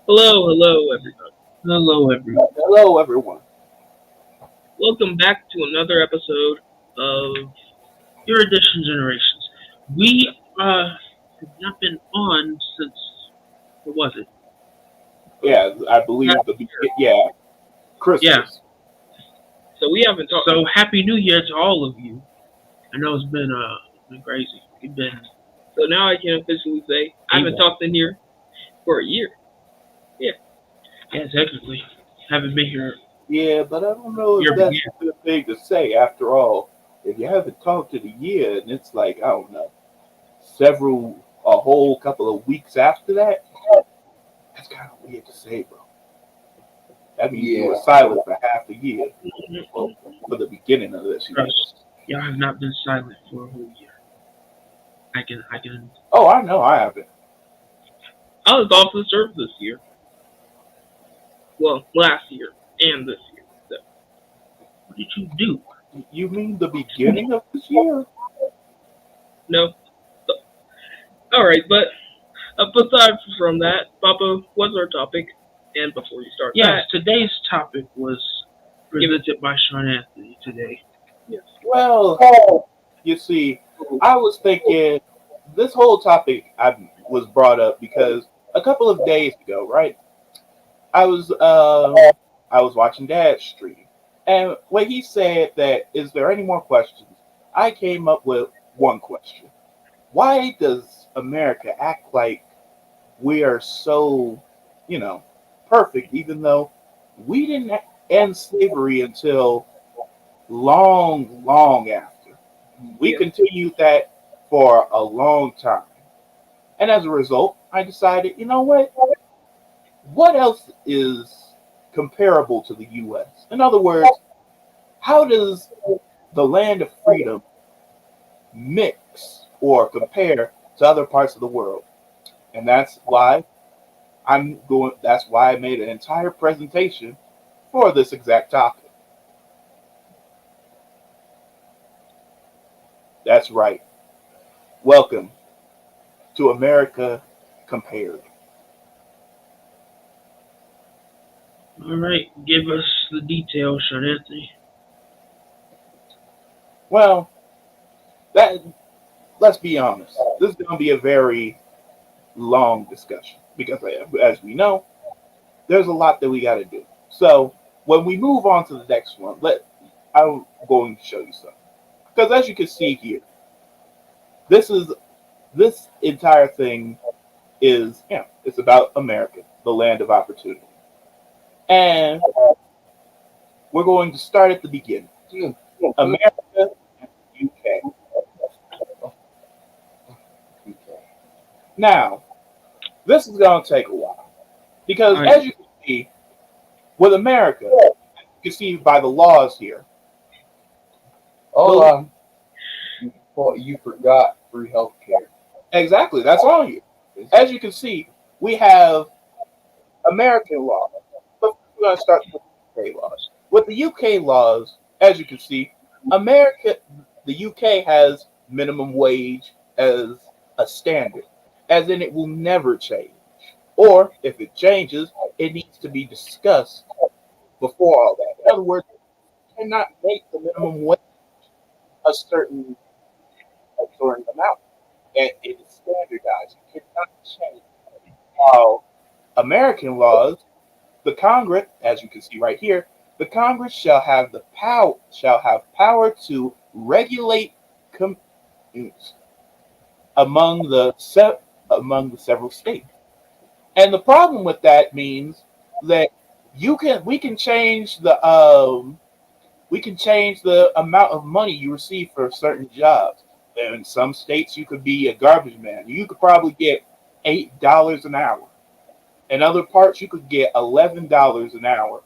Hello, everybody. Hello, everyone. Hello, everyone. Welcome back to another episode of Erudition Generations. We have not been on since what was it? Yeah, I Last believe year. Yeah. Christmas. So we haven't talked. So Happy New Year to all of you. I know it's been crazy. We've been so now I can officially say I haven't talked in here for a year. Yeah. Yeah, technically, haven't been here Yeah, but I don't know if year by that's year. a good thing to say. After all, if you haven't talked in a year, and it's like I don't know, a whole couple of weeks after that, that's kind of weird to say, bro. That means you were silent for half a year. Well, for the beginning of this year. Trust. Y'all have not been silent for a whole year. I can. Oh, I know, I haven't. I was off the surf this year. Well, last year and this year. So, what did you do? You mean the beginning of this year? No. All right, but aside from that, Papa, what's our topic? And before you start Yes, that, today's topic was presented by Sean Anthony today. yes, Well, you see, I was thinking this whole topic was brought up because a couple of days ago, right? I was um I was watching Dad's stream, and when he said that, is there any more questions? I came up with one question: why does America act like we are so, you know, perfect, even though we didn't end slavery until long, long after? We yes, continued that for a long time. And as a result, I decided, you know what? What else is comparable to the US? In other words, how does the land of freedom mix or compare to other parts of the world? And that's why I made an entire presentation for this exact topic. That's right. Welcome to America Compared. all right. Give us the details, Sean Anthony. Well, that let's be honest. This is going to be a very long discussion because, as we know, there's a lot that we got to do. So when we move on to the next one, I'm going to show you something because as you can see here, this is this entire thing is it's about America, the land of opportunity, and we're going to start at the beginning. America and UK. Now, this is going to take a while because, All right. as you can see, with America, you can see by the laws here. Hold on. You forgot free healthcare. Exactly, that's on you. As you can see, we have American law. But we're going to start with the UK laws. With the UK laws, as you can see, the UK has minimum wage as a standard, as in it will never change. Or if it changes, it needs to be discussed before all that. In other words, you cannot make the minimum wage a certain amount. And it is standardized. You cannot change. While American laws, the Congress, as you can see right here, the Congress shall have power to regulate commutes among among the several states. And the problem with that means that we can change the amount of money you receive for certain jobs. In some states, you could be a garbage man. You could probably get $8 an hour. In other parts, you could get $11 an hour,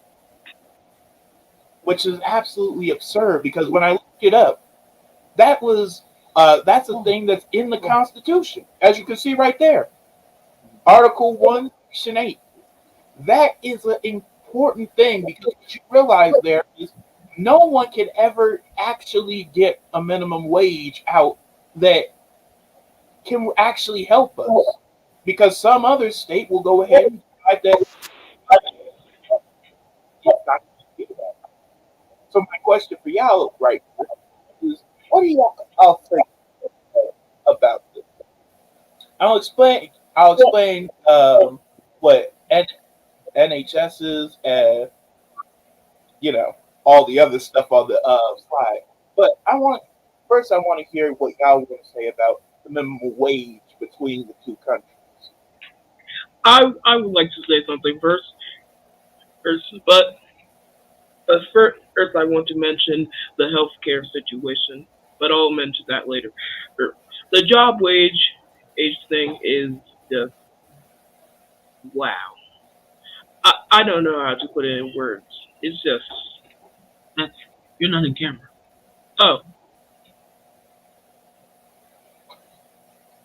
which is absolutely absurd. Because when I looked it up, that's a thing that's in the Constitution, as you can see right there, Article 1, Section 8. That is an important thing because what you realize there is no one can ever actually get a minimum wage out that can actually help us because some other state will go ahead and I think it's not going to be that. So my question for y'all right now is, what do y'all think about this? I'll explain. I'll explain what NHS is and all the other stuff on the slide. But I want to hear what y'all want to say about the minimum wage between the two countries. I would like to say something but first I want to mention the healthcare situation, but I'll mention that later. The job wage age thing is just wow. I don't know how to put it in words. It's just That's you're not in camera. oh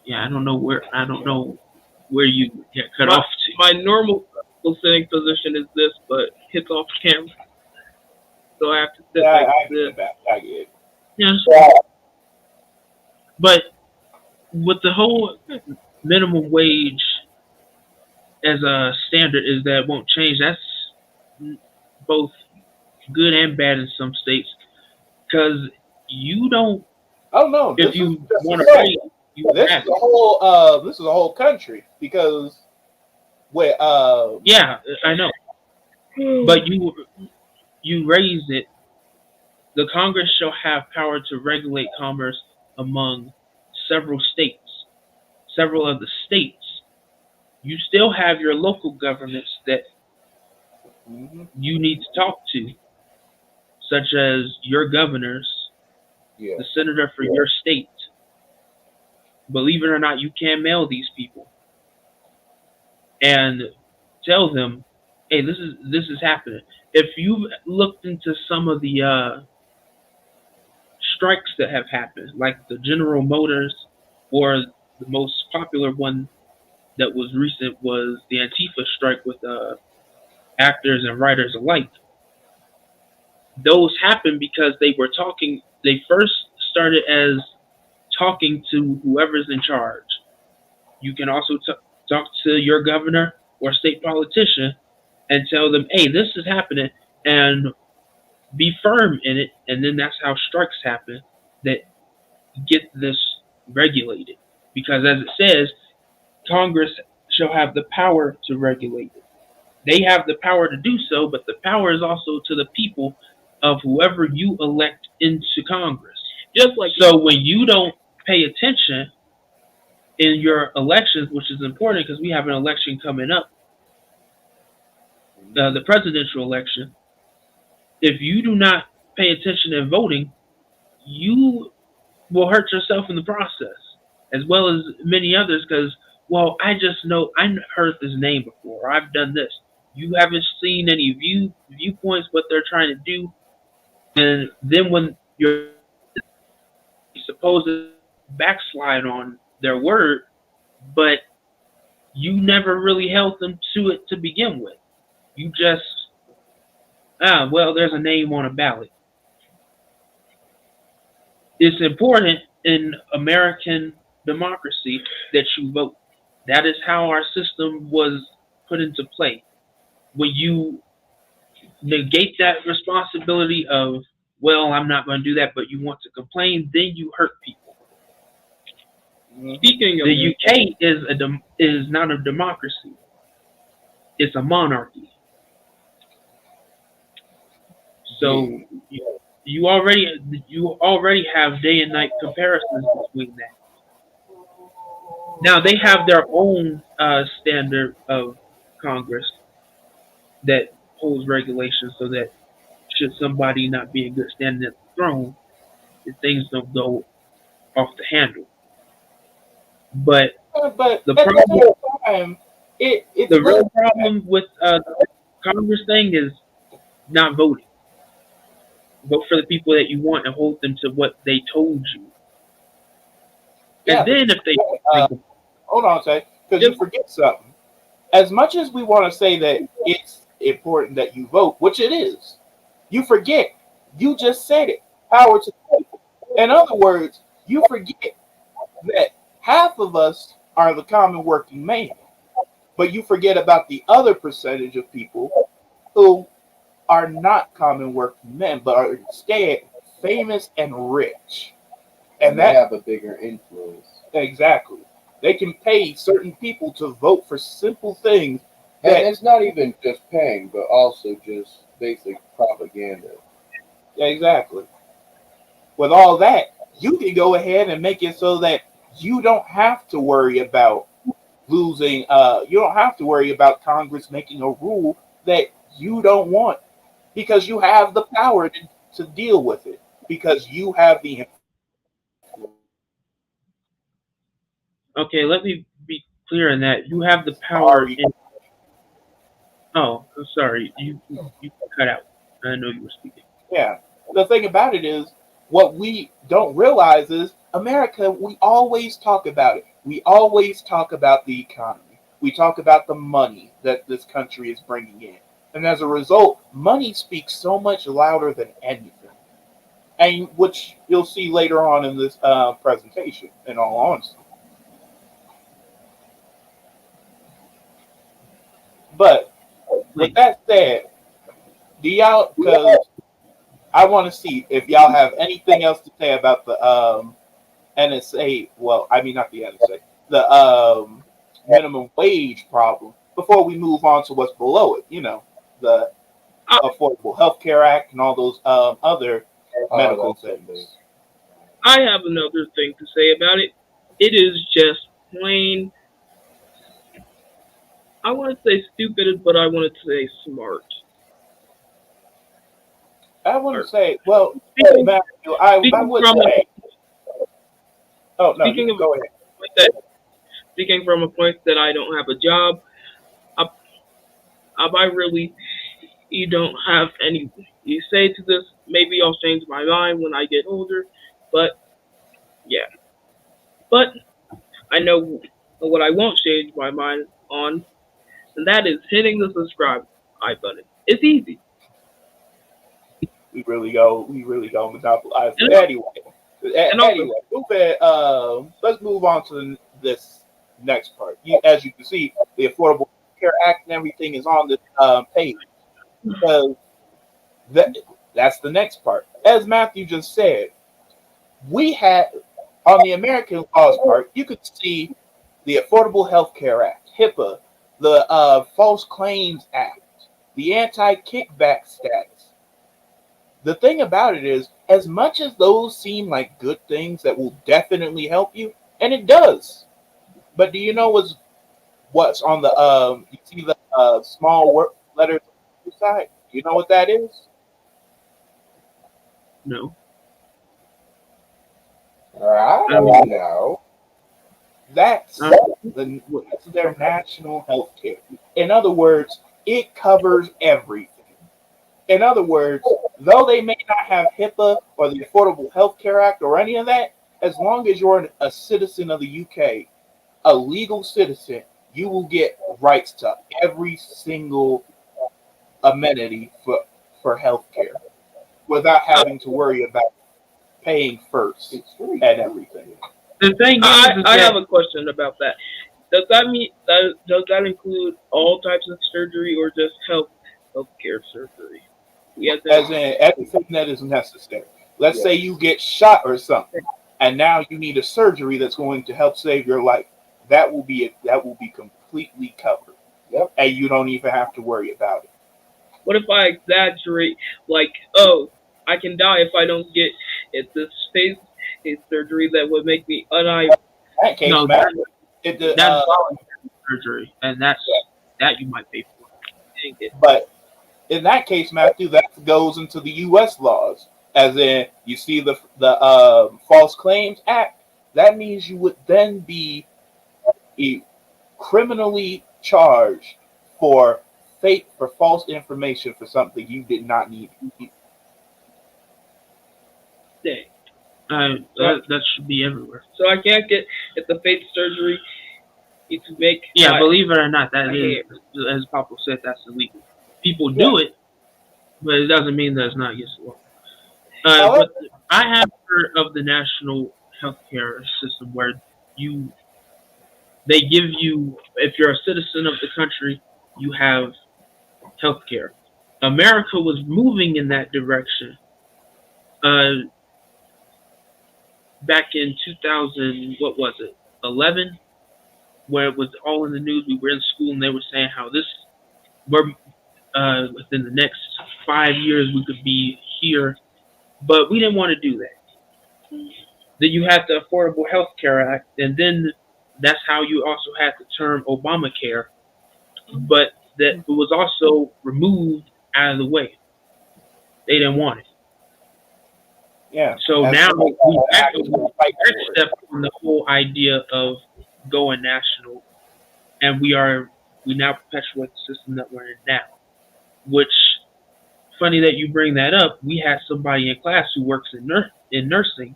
Yeah, I don't know where you get cut my off to. my normal sitting position is this, but it's off camera, so I have to sit Yeah, like I this. get that. I get it. Yes, but with the whole minimum wage as a standard is that it won't change. That's both good and bad in some states because you don't. Oh no, If this is you just want a to state. pay, you This have is it. this is a whole country because where Yeah, I know. But you raise it. The Congress shall have power to regulate commerce among several states. Several of the states, you still have your local governments that mhm, you need to talk to, such as your governors, yeah. the senator for your state. Believe it or not, you can mail these people and tell them, "Hey, this is happening." If you've looked into some of the strikes that have happened, like the General Motors, or the most popular one that was recent was the Antifa strike with actors and writers alike. Those happened because they were talking. They first started as talking to whoever's in charge. You can also talk to your governor or state politician and tell them, "Hey, this is happening," and be firm in it. And then that's how strikes happen that get this regulated. Because as it says, Congress shall have the power to regulate it. They have the power to do so, but the power is also to the people of whoever you elect into Congress. just like So when you don't pay attention in your elections, which is important because we have an election coming up, the presidential election, if you do not pay attention in voting, you will hurt yourself in the process, as well as many others. Because, well, I just know I heard this name before. Or I've done this. You haven't seen any viewpoints what they're trying to do, and then when you're supposed to backslide on their word, but you never really held them to it to begin with. You just well, there's a name on a ballot. It's important in American democracy that you vote. That is how our system was put into play. When you negate that responsibility of, well, I'm not going to do that, but you want to complain, then you hurt people. Mhm. speaking of The UK is not a democracy; it's a monarchy. So you already have day and night comparisons between that. Now they have their own standard of Congress that holds regulations so that should somebody not be in good standing at the throne, that things don't go off the handle. But But the at the problem, same time, it's the not. real problem with the Congress thing is not voting. Vote for the people that you want and hold them to what they told you. Yeah, And but then if they uh, make hold on a second, because you just forget something. As much as we want to say that it's important that you vote, which it is, you forget. You just said it. Power to the people. In other words, you forget that half of us are the common working man. But you forget about the other percentage of people who are not common working men, but are instead famous and rich. And they have a bigger influence. Exactly. They can pay certain people to vote for simple things. And it's not even just paying, but also just basic propaganda. Exactly. With all that, you can go ahead and make it so that you don't have to worry about losing. You don't have to worry about Congress making a rule that you don't want because you have the power to deal with it because you have the Okay, let me be clear in that you have the power in. Oh, I'm sorry, you cut out. I know you were speaking. Yeah. The thing about it is, what we don't realize is America, we always talk about it. We always talk about the economy. We talk about the money that this country is bringing in. And as a result, money speaks so much louder than anything. And which you'll see later on in this presentation, in all honesty. But with that said, do y'all, because I want to see if y'all have anything else to say about the NSA. Well, I mean not the NSA, the minimum wage problem. Before we move on to what's below it, the Affordable Health Care Act and all those other medical things. I have another thing to say about it. It is just plain. I want to say stupid, but I want to say smart. I want to say, well, Matthew, I would say. Oh no, you can go ahead. Speaking from a point that I don't have a job, I really you don't have any. You say to this, maybe I'll change my mind when I get older, but yeah. But I know what I won't change my mind on, and that is hitting the subscribe button. It's easy. We really go monopolize. Anyway, let's move on to this next part. As you can see, the Affordable Care Act and everything is on this page because that's the next part. As Matthew just said, we had on the American laws part, you could see the Affordable Health Care Act, HIPAA, the False Claims Act, the Anti-Kickback Status. The thing about it is, as much as those seem like good things that will definitely help you, and it does, but do you know what's on the you see the small letters on the side? Do you know what that is? No. I don't know. That's their national health care. In other words, it covers everything. In other words, though they may not have HIPAA or the Affordable Health Care Act or any of that, as long as you're a citizen of the UK, a legal citizen, you will get rights to every single amenity for health care without having to worry about paying first and everything. The thing I have a question about that. Does that mean does that include all types of surgery or just healthcare surgery? Yes, as in everything that is necessary. Let's say you get shot or something, and now you need a surgery that's going to help save your life. That will be completely covered. Yep. And you don't even have to worry about it. What if I exaggerate? Like, oh, I can die if I don't get this face surgery that would make me unable. That case, no, that's voluntary surgery, and that you might pay for. But in that case, Matthew, that goes into the U.S. laws, as in you see the False Claims Act. That means you would then be criminally charged for false information for something you did not need. Dang. That should be everywhere. So I can't get the fake surgery to make. Yeah, believe it or not, that is, as Papa said, that's illegal. People do it, but it doesn't mean that it's not against the law. But I have heard of the national healthcare system where you they give you, if you're a citizen of the country, you have health care. America was moving in that direction back in 2000, what was it, 11, where it was all in the news. We were in school and they were saying how we're within the next 5 years we could be here, but we didn't want to do that. Then you had the Affordable Health Care Act, and then that's how you also had the term Obamacare, but that it was also removed out of the way. They didn't want it. Yeah. So now we step on the whole idea of going national, and we now perpetuate the system that we're in now. Which, funny that you bring that up. We had somebody in class who works in nursing,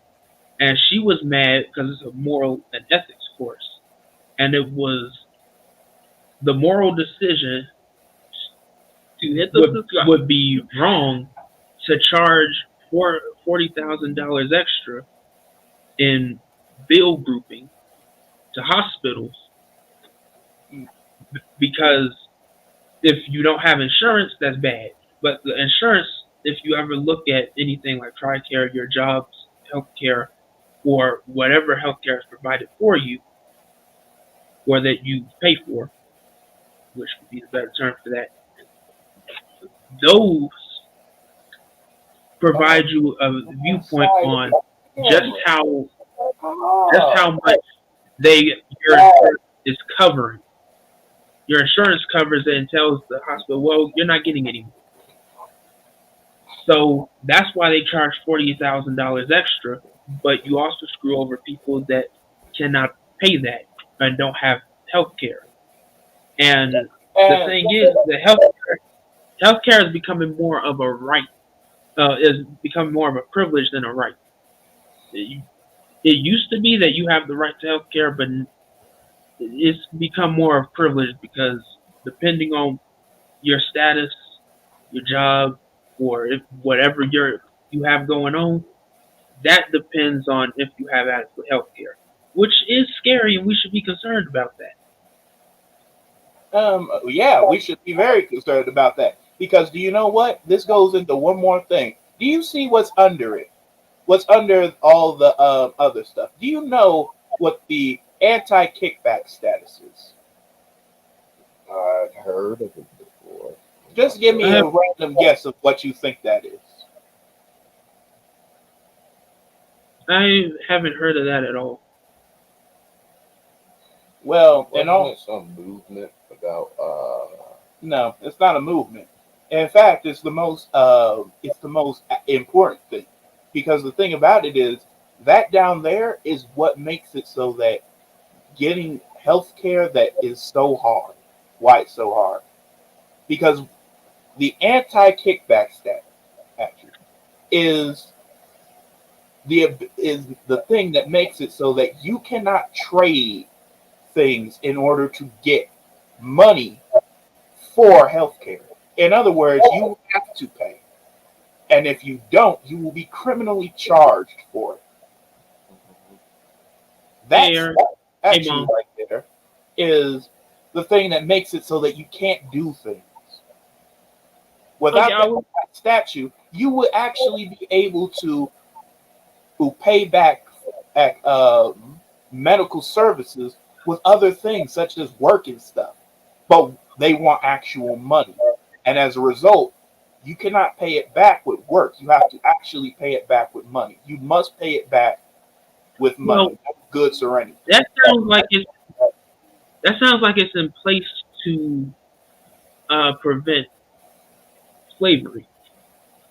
and she was mad because it's a moral and ethics course, and it was the moral decision To hit would be wrong to charge $40,000 extra in bill grouping to hospitals, because if you don't have insurance, that's bad. But the insurance, if you ever look at anything like TRICARE, your jobs, healthcare, or whatever healthcare is provided for you, or that you pay for, which would be the better term for that, those provide you a viewpoint on just how much your insurance is covering. Your insurance covers it and tells the hospital, well, you're not getting any more. So that's why they charge $40,000 extra, but you also screw over people that cannot pay that and don't have health care. And the thing is, the healthcare is becoming more of a right, is becoming more of a privilege than a right. It used to be that you have the right to healthcare, but it's become more of privilege because depending on your status, your job, or if whatever you have going on, that depends on if you have adequate health care, which is scary, and we should be concerned about that. Yeah, we should be very concerned about that, because do you know what? This goes into one more thing. Do you see what's under it? What's under all the other stuff? Do you know what the anti-kickback status is? I've heard of it before. Just give me a random guess of what you think that is. I haven't heard of that at all. Well, Wasn't it some movement about no, it's not a movement. In fact, it's the most important thing, because the thing about it is that down there is what makes it so that getting health care that is so hard. Why it's so hard? Because the anti-kickback statute is the thing that makes it so that you cannot trade things in order to get money for healthcare. In other words, you have to pay, and if you don't, you will be criminally charged for it. That's actually right there is the thing that makes it so that you can't do things. Without that statute, you would actually be able to pay back at medical services with other things such as work and stuff, but they want actual money, and as a result, you cannot pay it back with work. You have to actually pay it back with money. You must pay it back with money, no goods or anything. That sounds like it's in place to prevent slavery.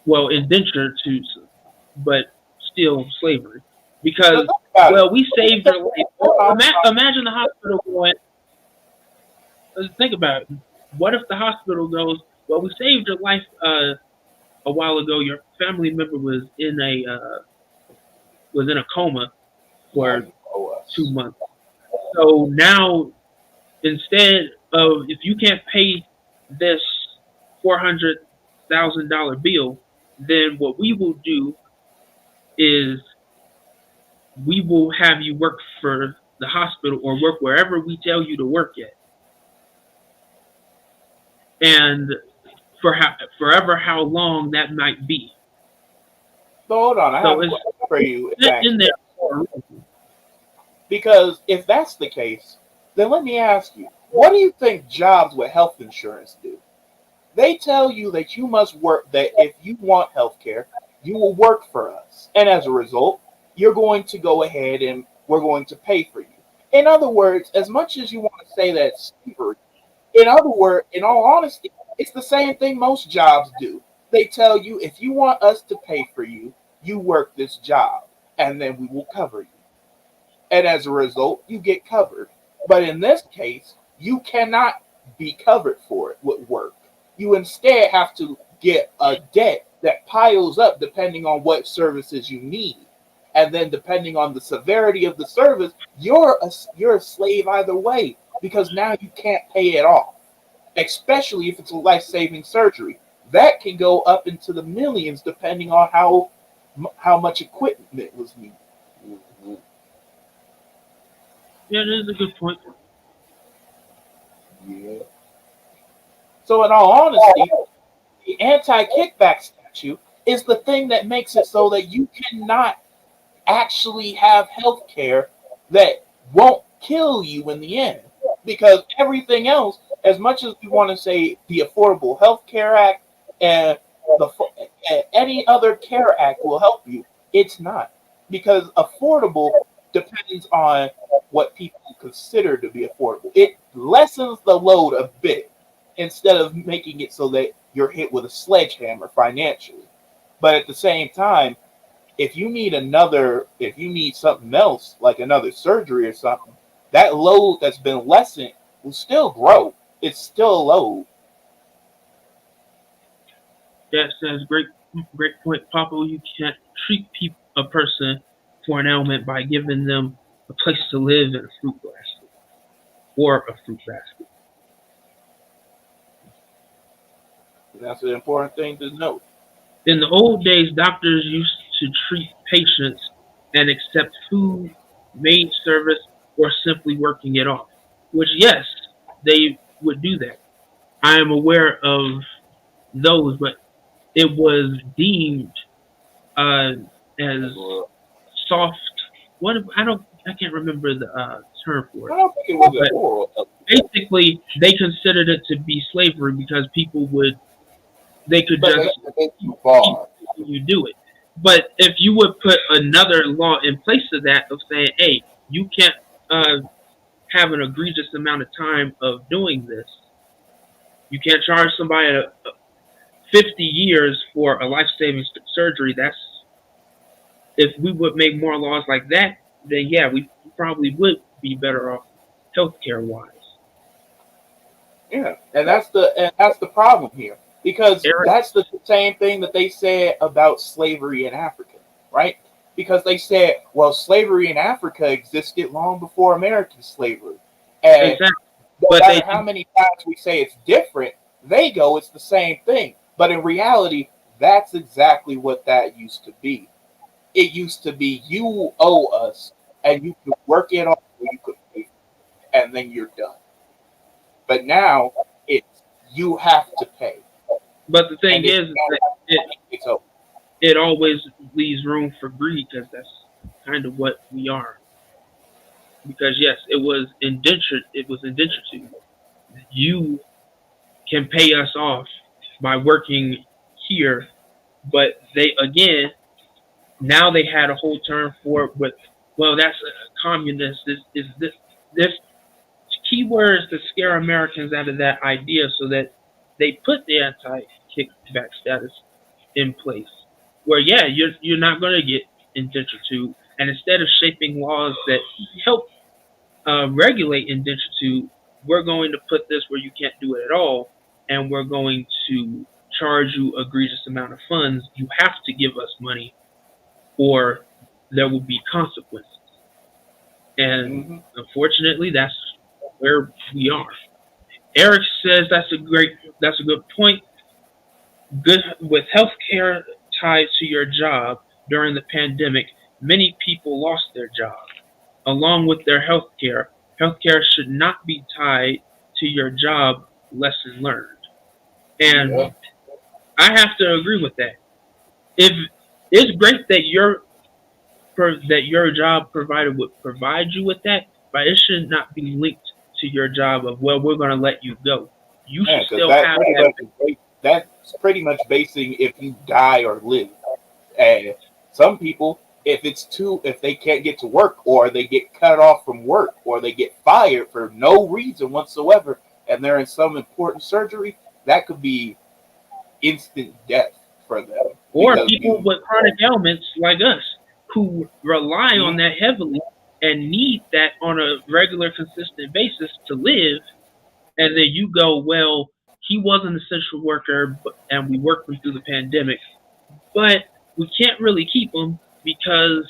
Well, indenture to, but still slavery. Because, we saved your life. Imagine the hospital going, think about it. What if the hospital goes, well, we saved your life a while ago. Your family member was in a coma for 2 months. So now, instead of, if you can't pay this $400,000 bill, then what we will do is we will have you work for the hospital or work wherever we tell you to work at. And forever how long that might be. So hold on, I So have a it's question for you. in there for a reason. Because if that's the case, then let me ask you, what do you think jobs with health insurance do? They tell you that you must work, that if you want health care, you will work for us. And as a result, you're going to go ahead and we're going to pay for you. In other words, as much as you want to say that it's slavery, in other words, in all honesty, it's the same thing most jobs do. They tell you if you want us to pay for you, you work this job, and then we will cover you. And as a result, you get covered. But in this case, you cannot be covered for it with work. You instead have to get a debt that piles up depending on what services you need. And then depending on the severity of the service, you're a slave either way because now you can't pay it off, especially if it's a life-saving surgery. That can go up into the millions depending on how much equipment was needed. Mm-hmm. Yeah, that is a good point. Yeah. So in all honesty, the anti-kickback statute is the thing that makes it so that you cannot actually have health care that won't kill you in the end. Because everything else, as much as we want to say the Affordable Health Care Act and any other care act will help you, it's not. Because affordable depends on what people consider to be affordable. It lessens the load a bit instead of making it so that you're hit with a sledgehammer financially. But at the same time, if you need something else, like another surgery or something, that load that's been lessened will still grow. It's still a load. That says great point, Papa. You can't treat a person for an ailment by giving them a place to live in a fruit basket or a fruit basket. That's an important thing to note. In the old days, doctors used to treat patients and accept food, maid service, or simply working it off. Which, yes, they would do that. I am aware of those, but it was deemed uh, as soft. What I can't remember the term for I it. don't think it was But a oral. basically, they considered it to be slavery because they could But just that's too far. you do it. But if you would put another law in place of that, of saying, hey, you can't have an egregious amount of time of doing this. You can't charge somebody 50 years for a life-saving surgery. That's if we would make more laws like that, then yeah, we probably would be better off healthcare wise. Yeah, and that's the problem here because Eric, that's the same thing that they said about slavery in Africa, right? Because they said, well, slavery in Africa existed long before American slavery, and exactly. no But matter how many times we say it's different, they go, it's the same thing. But in reality, that's exactly what that used to be. It used to be you owe us, and you could work it off, or you could pay, and then you're done. But now it's you have to pay. but the thing And if is you that don't have money, it's over. it always leaves room for greed because that's kind of what we are. Because yes, it was indentured. It was indentured to you. You can pay us off by working here, but they again now they had a whole term for it. But well, that's a communist. This key word is to scare Americans out of that idea, so that they put the anti-kickback status in place. Where yeah, you're not going to get indentured to, and instead of shaping laws that help regulate indentured, we're going to put this where you can't do it at all, and we're going to charge you egregious amount of funds. You have to give us money, or there will be consequences. And Mm-hmm. unfortunately, that's where we are. Eric says that's a good point. Good with healthcare tied to your job during the pandemic, many people lost their job. along with their healthcare. Healthcare should not be tied to your job lesson learned. And Yeah. I have to agree with that. If it's great that your job provider would provide you with that, but it should not be linked to your job of, well, we're going to let you go. You Yeah, should because still have that. that's pretty much basing if you die or live. And some people, if they can't get to work, or they get cut off from work, or they get fired for no reason whatsoever, and they're in some important surgery, that could be instant death for them. Or Because people with chronic ailments like us who rely on that heavily and need that on a regular, consistent basis to live. And then you go, well, he was an essential worker, and we worked him through the pandemic, but we can't really keep him because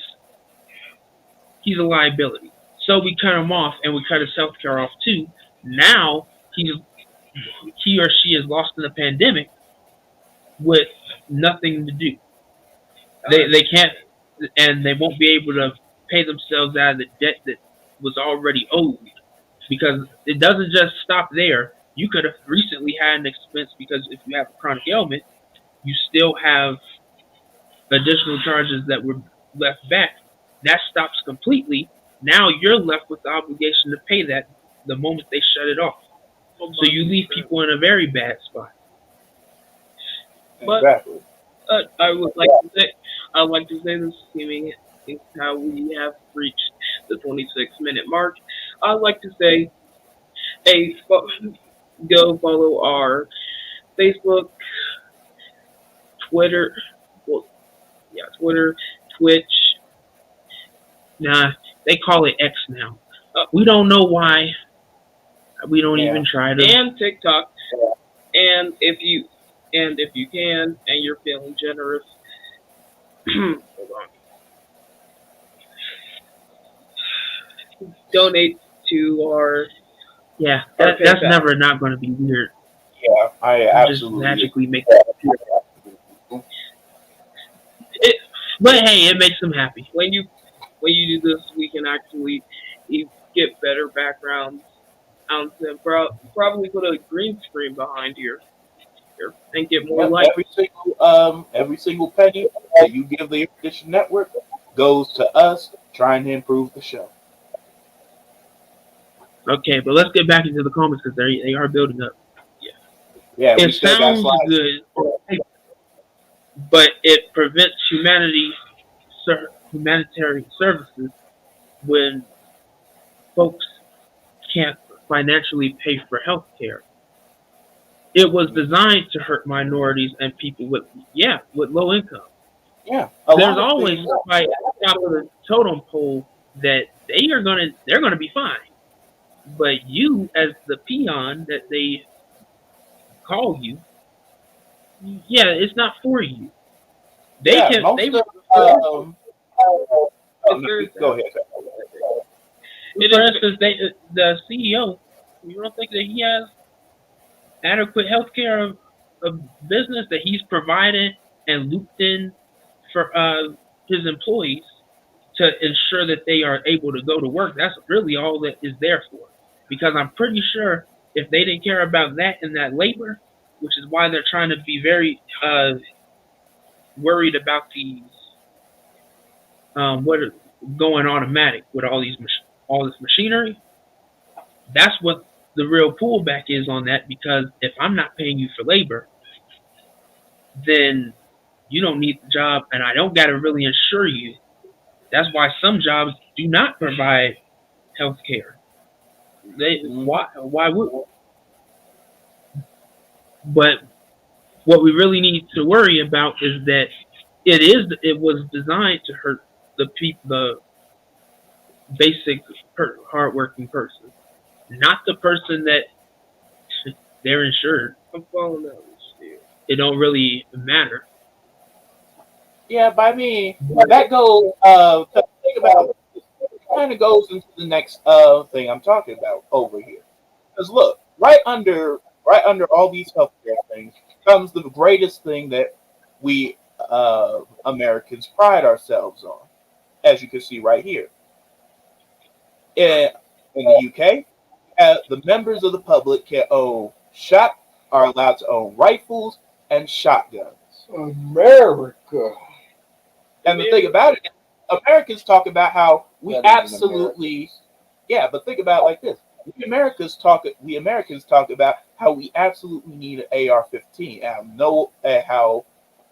he's a liability. So we cut him off, and we cut his health care off too. Now he or she is lost in the pandemic with nothing to do. They can't, and they won't be able to pay themselves out of the debt that was already owed, because it doesn't just stop there. You could have recently had an expense, because if you have a chronic ailment, you still have additional charges that were left back. That stops completely. Now you're left with the obligation to pay that the moment they shut it off. So you leave people in a very bad spot. But exactly. I'd like to say this, seeming is how we have reached the 26-minute mark. I'd like to say, hey, go follow our Facebook, Twitter, Twitter, Twitch. Nah, they call it X now. We don't know why. We don't even try to. And TikTok. And if you can, and you're feeling generous, hold on. Donate to our. Yeah, that's never not going to be weird. Yeah, I absolutely just magically make that appear. But hey, it makes them happy. When you do this, we can actually get better backgrounds. And probably put a green screen behind here and get more light. Every single penny that you give the Erudition Network goes to us trying to improve the show. Okay, but let's get back into the comments, because they are building up. Yeah, it sounds good, but it prevents humanitarian services when folks can't financially pay for health care. It was designed to hurt minorities and people with low income. Yeah, there's always somebody at the top of the totem pole that they're gonna be fine, but you, as the peon that they call you, it's not for you. Go ahead. For instance, the CEO, you don't think that he has adequate health care of business that he's provided and looped in for his employees to ensure that they are able to go to work? That's really all that is there for. Because I'm pretty sure if they didn't care about that and that labor, which is why they're trying to be very worried about these what are going automatic with all this machinery. That's what the real pullback is on that, because if I'm not paying you for labor, then you don't need the job, and I don't got to really insure you. That's why some jobs do not provide health care. Why would? But what we really need to worry about is that it was designed to hurt the basic hardworking person, not the person that they're insured. I'm following that. It don't really matter. Yeah, but I mean, that goes. Think about it, kind of goes into the next thing I'm talking about over here. Because look, right under all these healthcare things comes the greatest thing that we Americans pride ourselves on, as you can see right here. In the UK, the members of the public are allowed to own rifles and shotguns. America. And the thing about it, Americans talk about how we absolutely, yeah, but think about it like this: we Americans talk about how we absolutely need an AR-15, and know how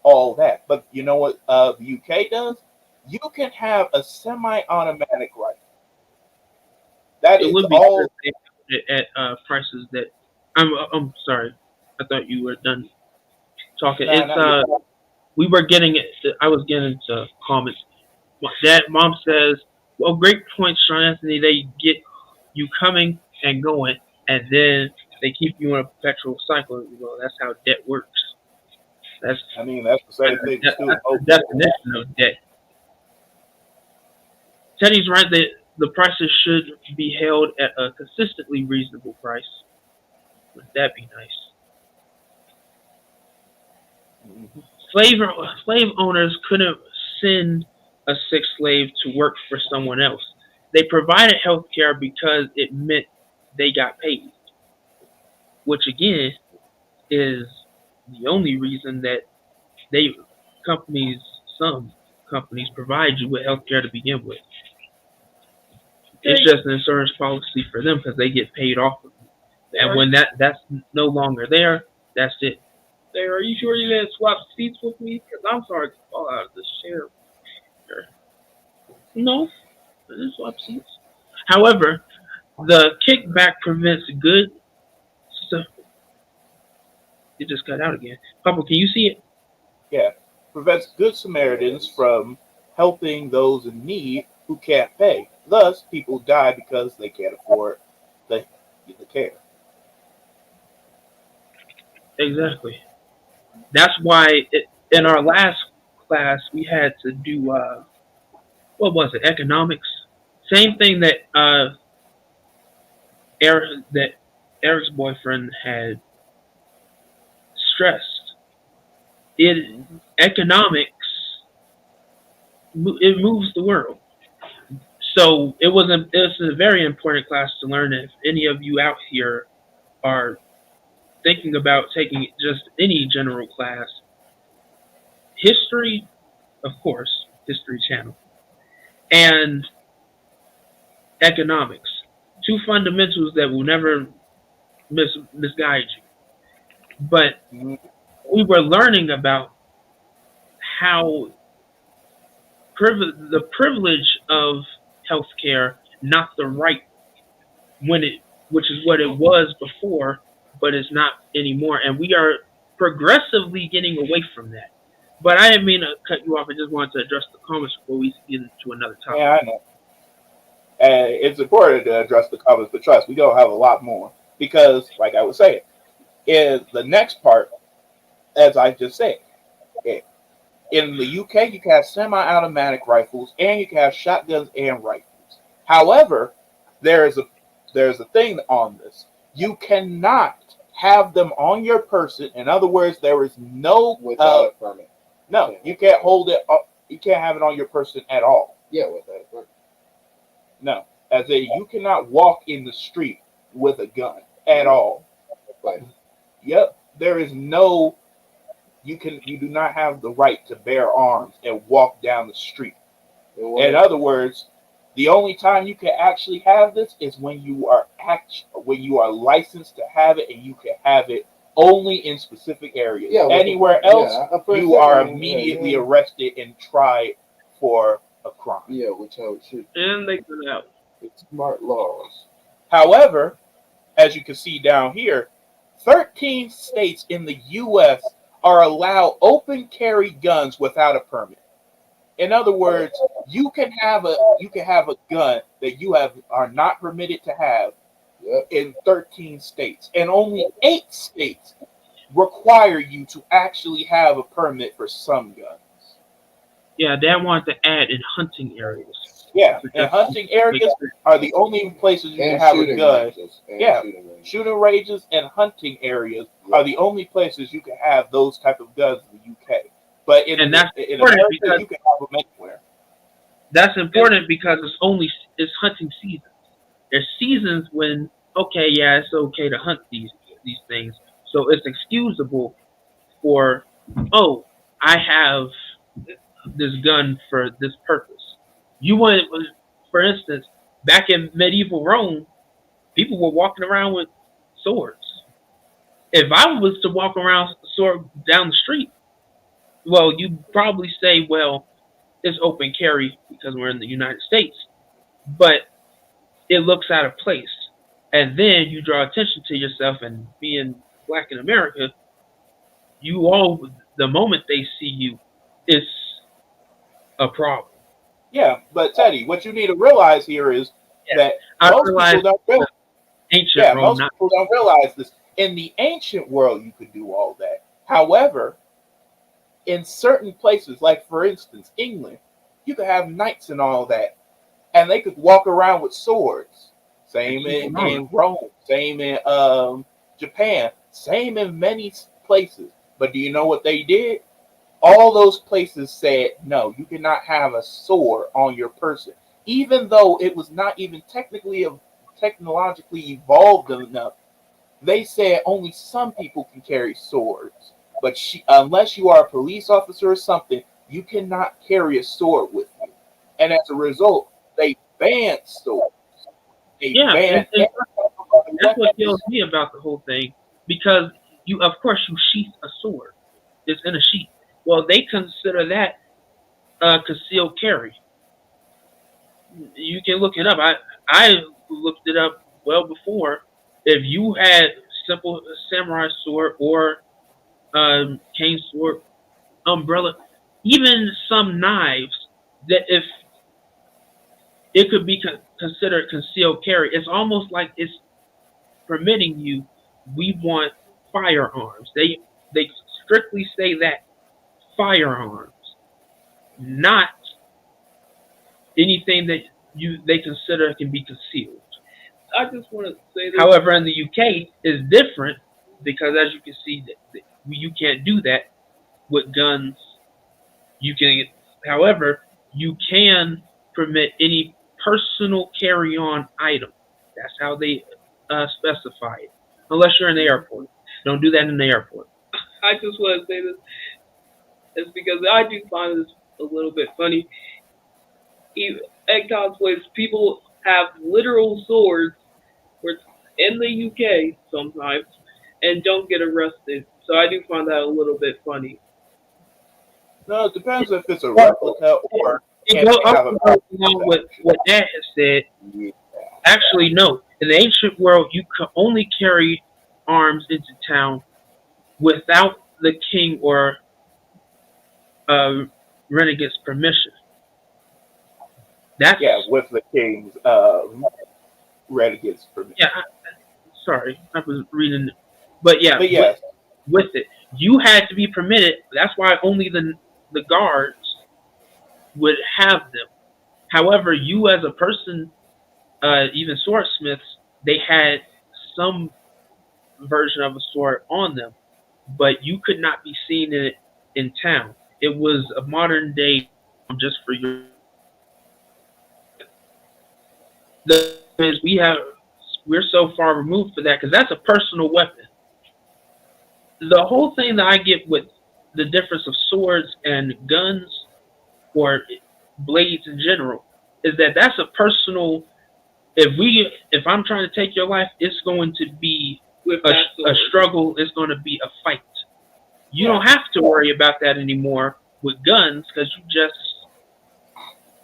all that. But you know what the UK does? You can have a semi-automatic rifle. That It is would be all. good at prices that I'm sorry. I thought you were done talking. Nah, It's we were getting it. I was getting to comments. Mom says, "Well, great point, Sean Anthony. They get you coming and going, and then they keep you in a perpetual cycle. Well, that's how debt works. That's I mean, that's the same thing. that's the definition of debt." Teddy's right that the prices should be held at a consistently reasonable price. Wouldn't that be nice? Mhm. Slave owners couldn't send a sick slave to work for someone else. They provided health care because it meant they got paid, which again is the only reason that they some companies provide you with health care to begin with. It's just an insurance policy for them because they get paid off of it. And when that's no longer there, that's it. Say, are you sure you didn't swap seats with me? Because I'm sorry to fall out of this chair. No, I didn't swap seats. However, the kickback prevents good stuff. It just cut out again. Papa, can you see it? Yeah, prevents good Samaritans from helping those in need who can't pay. Thus, people die because they can't afford the care. Exactly. That's why in our last class we had to do what was it? Economics. Same thing that Eric's boyfriend had stressed. Economics it moves the world. So it's a very important class to learn. If any of you out here are thinking about taking just any general class, history, of course, History Channel, and economics, two fundamentals that will never misguide you. But we were learning about how the privilege of healthcare, not the right, which is what it was before, but it's not anymore, and we are progressively getting away from that. But I didn't mean to cut you off. I just wanted to address the comments before we get into another topic. Yeah, I know. And it's important to address the comments, but trust, we don't have a lot more. Because, like I was saying, in the next part, as I just said, in the UK, you can have semi-automatic rifles, and you can have shotguns and rifles. However, there's a thing on this. You cannot have them on your person. In other words, there is no without a permit. No, you can't hold it. You can't have it on your person at all. Yeah, without a permit. No, as in you cannot walk in the street with a gun at all. Right. Yep, there is no. You do not have the right to bear arms and walk down the street. In other words, the only time you can actually have this is when you are licensed to have it, and you can have it only in specific areas. Yeah, anywhere else, you are immediately arrested and tried for a crime. Yeah, which how it should. And they cut out. It's smart laws. However, as you can see down here, 13 states in the U.S. are allowed open carry guns without a permit. In other words, you can have a gun that you are not permitted to have in 13 states, and only 8 states require you to actually have a permit for some guns. Yeah, Dad wanted to add in hunting areas. Yeah, and hunting areas are the only places you can have a gun. Yeah, shooting ranges and hunting areas are the only places you can have those type of guns in the UK. But in America, you can have them anywhere. That's important because it's hunting season. There's seasons when, okay, yeah, it's okay to hunt these things, so it's excusable for, oh, I have this gun for this purpose. You want, for instance, back in medieval Rome, people were walking around with swords. If I was to walk around with a sword down the street, well, you'd probably say, well, it's open carry because we're in the United States, but it looks out of place. And then you draw attention to yourself, and being black in America, you all, the moment they see you, it's a problem. Yeah, but Teddy, what you need to realize here is that I most realize people don't realize. ancient Yeah, Rome, most not people don't realize this. In the ancient world, you could do all that. However, in certain places, like for instance, England, you could have knights and all that, and they could walk around with swords. Same in Rome, same in Japan, same in many places. But do you know what they did? All those places said, no, you cannot have a sword on your person, even though it was not even technologically evolved enough. They said only some people can carry swords, but unless you are a police officer or something, you cannot carry a sword with you. And as a result, they banned swords. They yeah, banned and other that's what weapons. kills me about the whole thing, because you, of course, you sheath a sword. It's in a sheath. Well, they consider that concealed carry. You can look it up. I looked it up well before. If you had simple samurai sword or cane sword, umbrella, even some knives, that if it could be considered concealed carry, it's almost like it's permitting you. We want firearms. They strictly say that firearms, not anything that they consider can be concealed. I just want to say this. However, in the UK is different because, as you can see, that you can't do that with guns. You can, however, you can permit any personal carry-on item. That's how they specify it. Unless you're in the airport, don't do that in the airport. I just want to say this. It's because I do find this a little bit funny. At cosplays, people have literal swords in the UK sometimes and don't get arrested. So I do find that a little bit funny. No, it depends if it's a replica or It if goes they have a along with what Dad has said. yeah. Actually, no. In the ancient world, you could only carry arms into town without the king or renegade's permission. That's With the king's renegade's permission. yeah. Sorry, I was reading, but yeah, But yes, with it, you had to be permitted. That's why only the guards would have them. However, you as a person, even swordsmiths, they had some version of a sword on them, but you could not be seen in town. It was a modern day just for your. The thing is we're so far removed for that because that's a personal weapon. The whole thing that I get with the difference of swords and guns or blades in general is that that's a personal. If I'm trying to take your life, it's going to be a struggle. It's going to be a fight. You don't have to worry about that anymore with guns because you just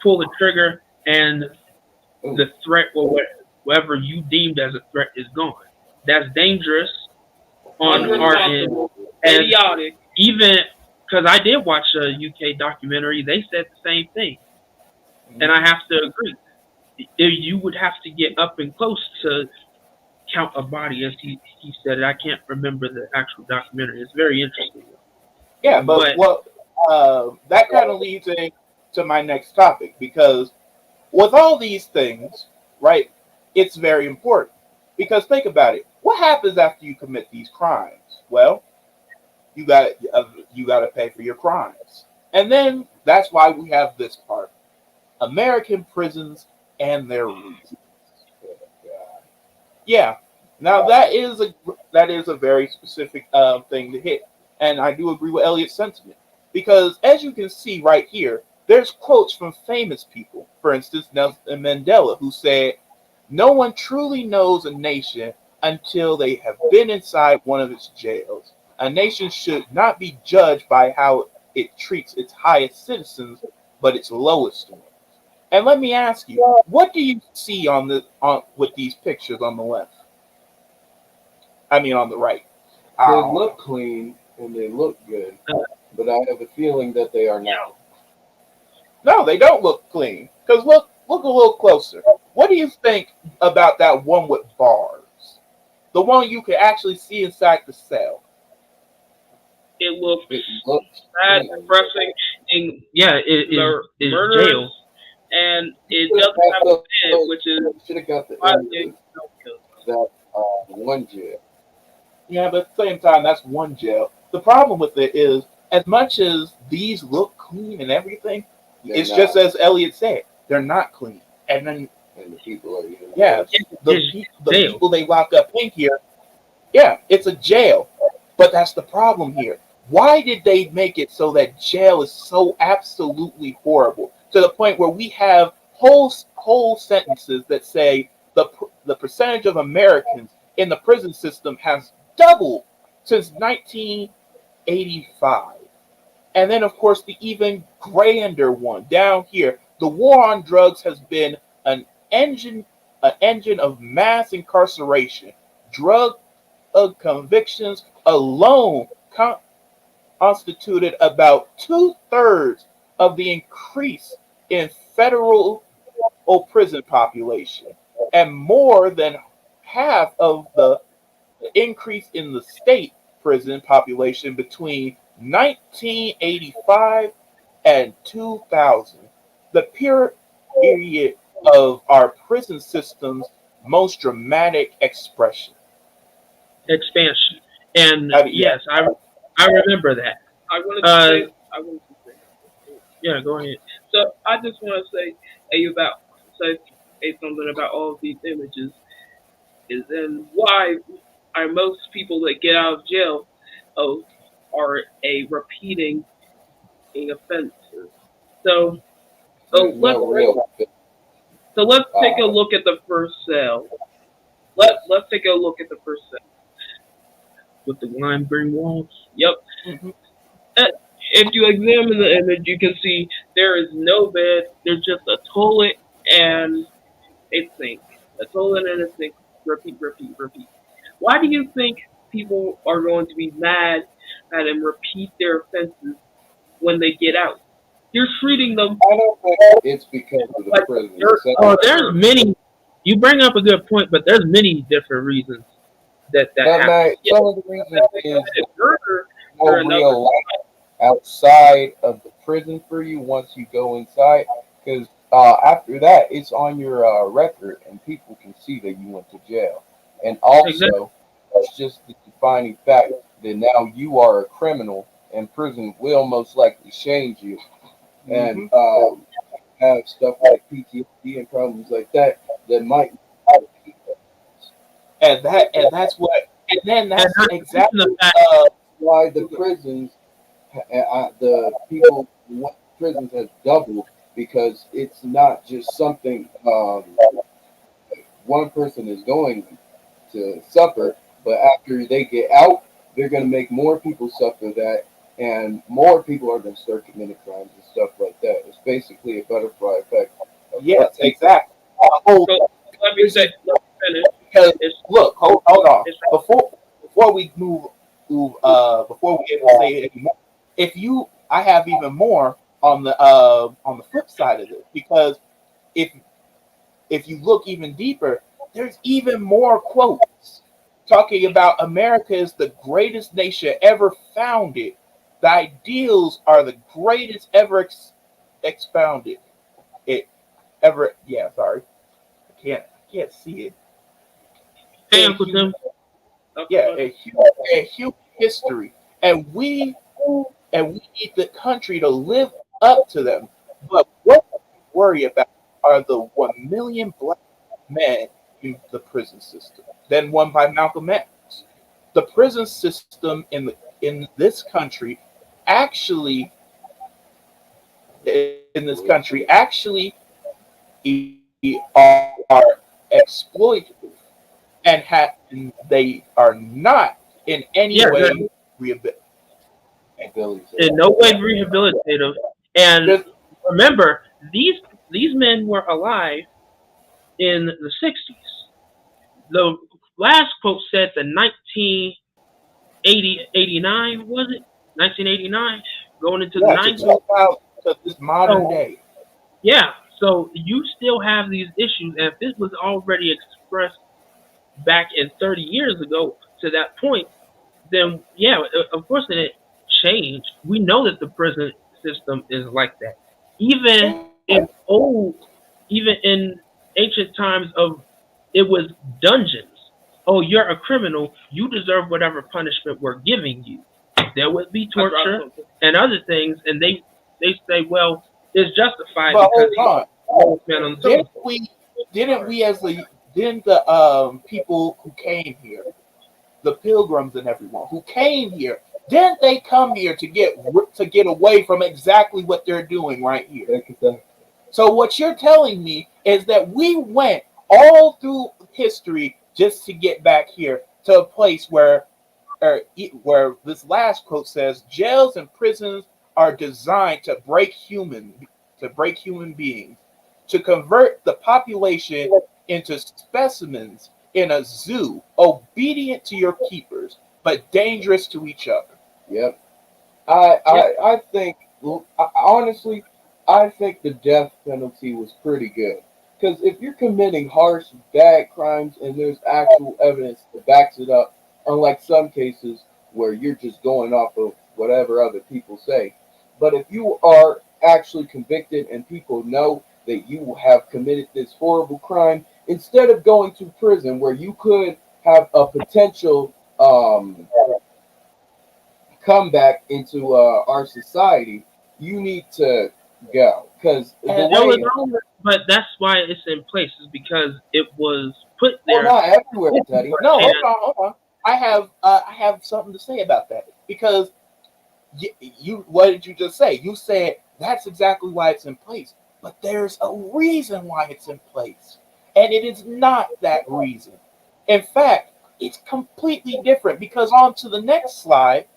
pull the trigger and the threat or whatever you deemed as a threat is gone. That's dangerous on our end. And idiotic. even because I did watch a UK documentary, they said the same thing, and I have to agree. You would have to get up and close to count a body, as he said it. I can't remember the actual documentary. It's very interesting. yeah, but what that kind of leads into my next topic because with all these things, right? It's very important because think about it. What happens after you commit these crimes? Well, you got to pay for your crimes, and then that's why we have this part: American prisons and their reasons. Yeah. Now that is a very specific thing to hit, and I do agree with Elliot's sentiment because as you can see right here, there's quotes from famous people. For instance, Nelson Mandela, who said, "No one truly knows a nation until they have been inside one of its jails. A nation should not be judged by how it treats its highest citizens, but its lowest ones." And let me ask you, what do you see on with these pictures on the left? I mean, on the right. They Um, look clean and they look good, but I have a feeling that they are not. no, they don't look clean. Because look a little closer. What do you think about that one with bars? The one you can actually see inside the cell. It looks It looks sad, clean. depressing, and Yeah, it is murderous, jail. and it Should have doesn't have a got bed, which is should have got the why end they of don't kill them. that one jail. Yeah, but at the same time, that's one jail. The problem with it is, as much as these look clean and everything, They're it's just not, as Elliot said, they're not clean. And then, and the people are even yeah, worse. the Jail. people they lock up in here, yeah, it's a jail. But that's the problem here. Why did they make it so that jail is so absolutely horrible to the point where we have whole sentences that say the percentage of Americans in the prison system has doubled since 1985. And then, of course, the even grander one down here, the war on drugs has been an engine, an engine of mass incarceration. Drug convictions alone constituted about two-thirds of the increase in federal prison population, and more than half of the increase in the state prison population between 1985 and 2000. The period of our prison system's most dramatic expression. Expansion. And Yeah, yes, I remember that. I wanted to Uh, say, I wanted to say. yeah, go ahead. So I just want to say something about all of these images is and why are most people that get out of jail oh, are a repeating offenses. So There's let's no real. take a look at the first cell. Let's take a look at the first cell. With the lime green walls. Yep. mhm. Uh, If you examine the image, you can see there is no bed. There's just a toilet and a sink. A toilet and a sink. Repeat, repeat, repeat. Why do you think people are going to be mad at and repeat their offenses when they get out? You're treating them I don't think it's because of the like prison dirt. Oh, itself. there's many. You bring up a good point, but there's many different reasons that That happen. might Yeah, some of the reasons is murder no or another. real life outside of the prison for you once you go inside. Because after that, it's on your record, and people can see that you went to jail. And Exactly. also, it's just the defining fact that now you are a criminal, and prison will most likely change you, and Mhm. have stuff like PTSD and problems like that that might. And that's what, and then And that's not to mention exactly the fact, Why the prisons, the people who went to prisons has doubled because it's not just something one person is going to suffer, but after they get out, they're going to make more people suffer that, and more people are going to start committing crimes and stuff like that. It's basically a butterfly effect. Of yes, what people, exactly. Oh, So let me say, let me finish. because It's look, hold on. it's Before we before we even say it anymore, if you, I have even more on the flip side of this because if if you look even deeper, there's even more quotes talking about America is the greatest nation ever founded. The ideals are the greatest ever expounded. It ever, yeah, sorry, I can't see it. hey, In Uncle Tim, yeah, uh, a human history, and we need the country to live up to them. But what we worry about are the 1 million black men the prison system, then one by Malcolm X. The prison system in this country actually are exploitative and they are not in any Yeah, way rehabilitative. in no way rehabilitative. And remember, these men were alive in the 60s. The last quote said the 1989, was it? 1989, going into the Yeah, 90s. to this modern day. Yeah, so you still have these issues, and if this was already expressed back in 30 years ago to that point, then yeah, of course it didn't change. We know that the prison system is like that. Even in old, even in ancient times of, it was dungeons. Oh, you're a criminal. You deserve whatever punishment we're giving you. There would be torture and other things, and they say, well, it's justified But because hold on, man on the didn't the people who came here, the pilgrims and everyone who came here, didn't they come here to get away from exactly what they're doing right here? So what you're telling me is that we went all through history just to get back here to a place where this last quote says jails and prisons are designed to break human beings, to convert the population into specimens in a zoo, obedient to your keepers, but dangerous to each other. Yep. I think, honestly, I think the death penalty was pretty good. Because if you're committing harsh, bad crimes and there's actual evidence that backs it up, unlike some cases where you're just going off of whatever other people say. But if you are actually convicted and people know that you have committed this horrible crime, instead of going to prison where you could have a potential comeback into our society, you need to go. Because but that's why it's in place, is because it was put there. Well, not everywhere, Teddy. No, hold on. I have something to say about that, because you what did you just say? You said that's exactly why it's in place, but there's a reason why it's in place, and it is not that reason. In fact, it's completely different, because on to the next slide.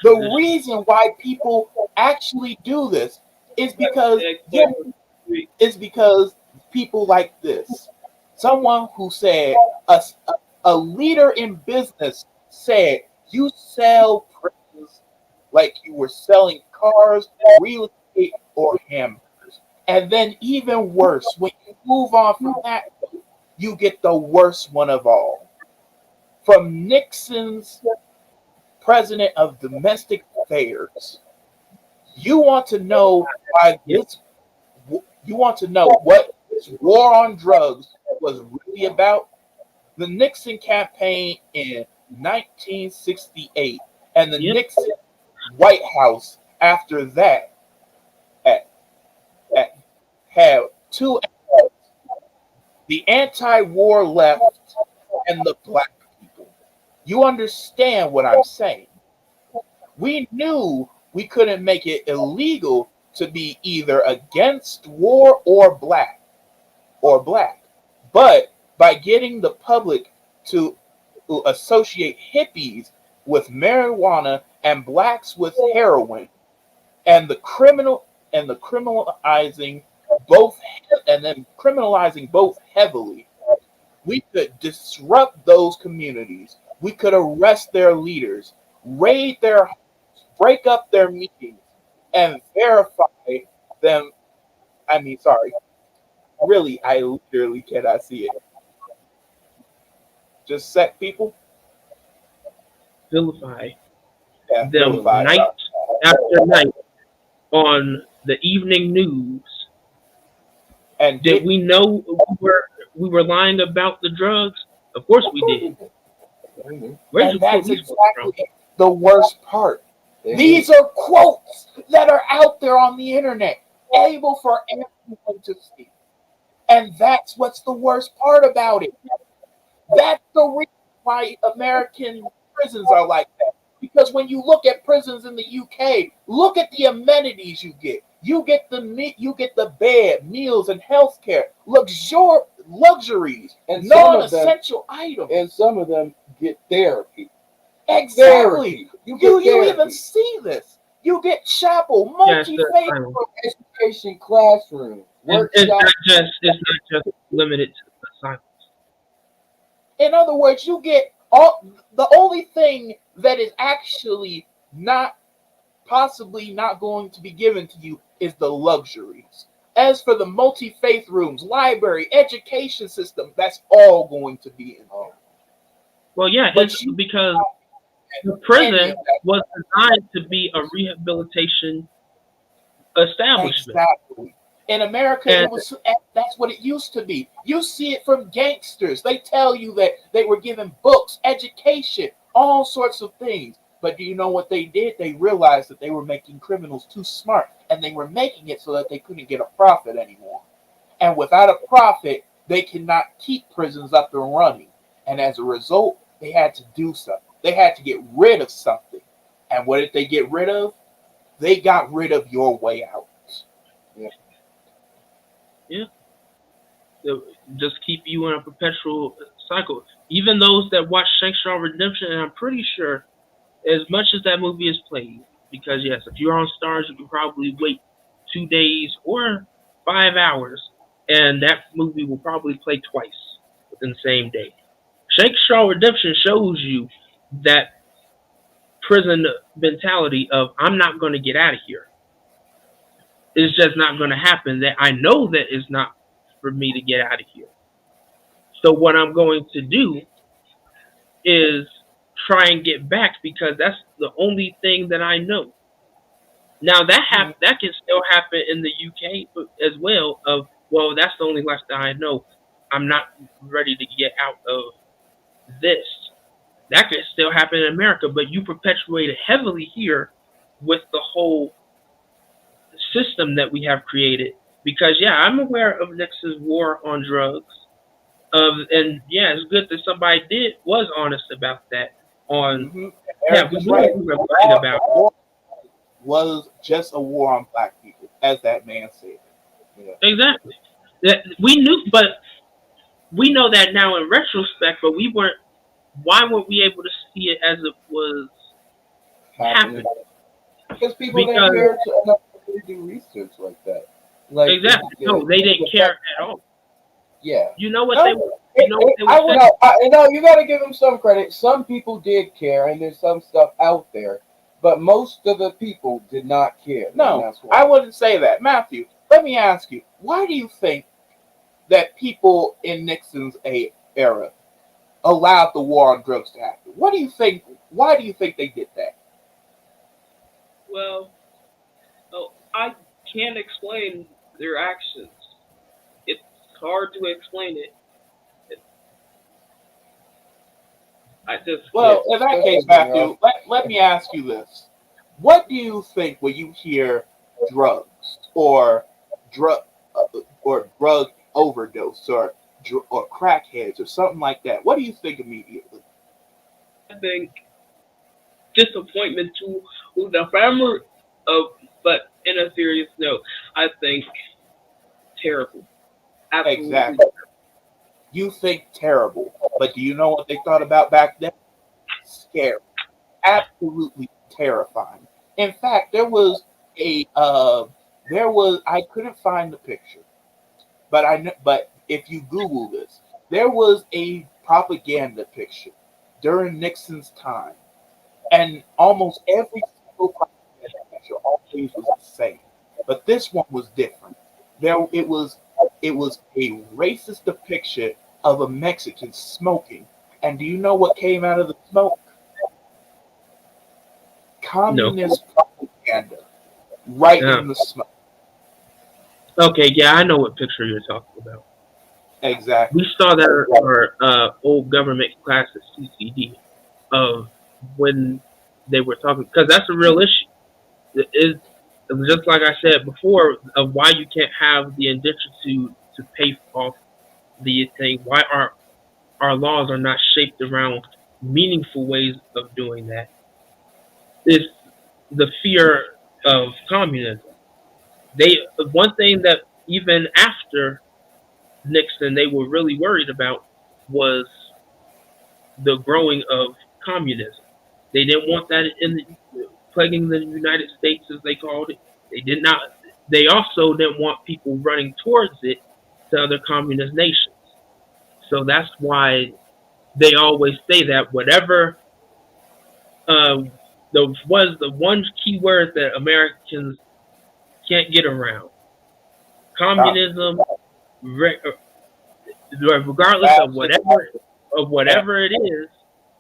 The reason why people actually do this is because people like this. Someone who said, a leader in business said, you sell prisons like you were selling cars, real estate, or hamburgers. And then even worse, when you move on from that, you get the worst one of all. From Nixon's President of Domestic Affairs. You want to know what this war on drugs was really about? The Nixon campaign in 1968 and the Nixon White House after that had two elements: the anti-war left and the black people. You understand what I'm saying? We knew we couldn't make it illegal to be either against war or black. But by getting the public to associate hippies with marijuana and blacks with heroin, and criminalizing both heavily, we could disrupt those communities. We could arrest their leaders, raid their homes, break up their meetings, and verify them. Really, I literally cannot see it. Just set people. Vilify Yeah, them night after night on the evening news. And did we know we were lying about the drugs? Of course we did. And that's exactly the worst part. These are quotes that are out there on the internet, able for everyone to see. And that's what's the worst part about it. That's the reason why American prisons are like that. Because when you look at prisons in the UK, look at the amenities you get. You get the bed, meals, and health care, luxuries, And non-essential items. And some of them get therapy. Exactly. You even see this. You get chapel, multi-faith education classroom. It's not just limited to assignments. In other words, you get the only thing that is actually possibly not going to be given to you is the luxuries. As for the multi-faith rooms, library, education system, that's all going to be involved. Well, yeah, because the prison was designed to be a rehabilitation establishment. Exactly. In America, that's what it used to be. You see it from gangsters. They tell you that they were given books, education, all sorts of things. But do you know what they did? They realized that they were making criminals too smart, and they were making it so that they couldn't get a profit anymore. And without a profit, they cannot keep prisons up and running. And as a result, they had to do something. They had to get rid of something. And what did they get rid of? They got rid of your way out. Yeah. They'll just keep you in a perpetual cycle. Even those that watch Shakespeare Redemption, and I'm pretty sure, as much as that movie is played, because yes, if you're on Stars, you can probably wait 2 days or 5 hours, and that movie will probably play twice within the same day. Shakespeare Redemption shows you that prison mentality of I'm not going to get out of here. It's just not going to happen. That I know that it's not for me to get out of here. So what I'm going to do is try and get back because that's the only thing that I know. Now that can still happen in the UK as well. Well, that's the only lifestyle I know. I'm not ready to get out of this. That could still happen in America, but you perpetuate it heavily here with the whole system that we have created. Because yeah, I'm aware of Nixon's war on drugs, and yeah, it's good that somebody was honest about that. We were right about war was just a war on black people, as that man said. Yeah. Exactly. That we knew, but we know that now in retrospect. But we weren't. Why weren't we able to see it as it was happening? Because people didn't care enough to do research like that. Like, exactly. No, they didn't care at all. Yeah. You know what they were. You got to give them some credit. Some people did care, and there's some stuff out there, but most of the people did not care. No, I wouldn't say that. Matthew, let me ask you, why do you think that people in Nixon's era allowed the war on drugs to happen? What do you think? Why do you think they did that? Well, I can't explain their actions. It's hard to explain it. In that case, Matthew, let me ask you this. What do you think when you hear drugs or drug overdose or crackheads or something like that? What do you think immediately? I think disappointment to the family but in a serious note, I think terrible. Absolutely. Exactly. You think terrible, but do you know what they thought about back then? Scary. Absolutely terrifying. In fact, I couldn't find the picture, but if you Google this, there was a propaganda picture during Nixon's time, and almost every single propaganda picture always was the same, but this one was different. It was a racist depiction of a Mexican smoking, and do you know what came out of the smoke? Communist propaganda, right in the smoke. Okay, yeah, I know what picture you're talking about. Exactly. We saw that in our old government class at CCD of when they were talking, because that's a real issue. It was just like I said before of why you can't have the indentured to to pay off the thing. Why our laws are not shaped around meaningful ways of doing that? Is the fear of communism. They One thing that even after Nixon they were really worried about was the growing of communism. They didn't want that plaguing the United States, as they called it. They did not. They also didn't want people running towards it to other communist nations. So that's why they always say that whatever was the one key word that Americans can't get around. Communism, regardless of whatever it is,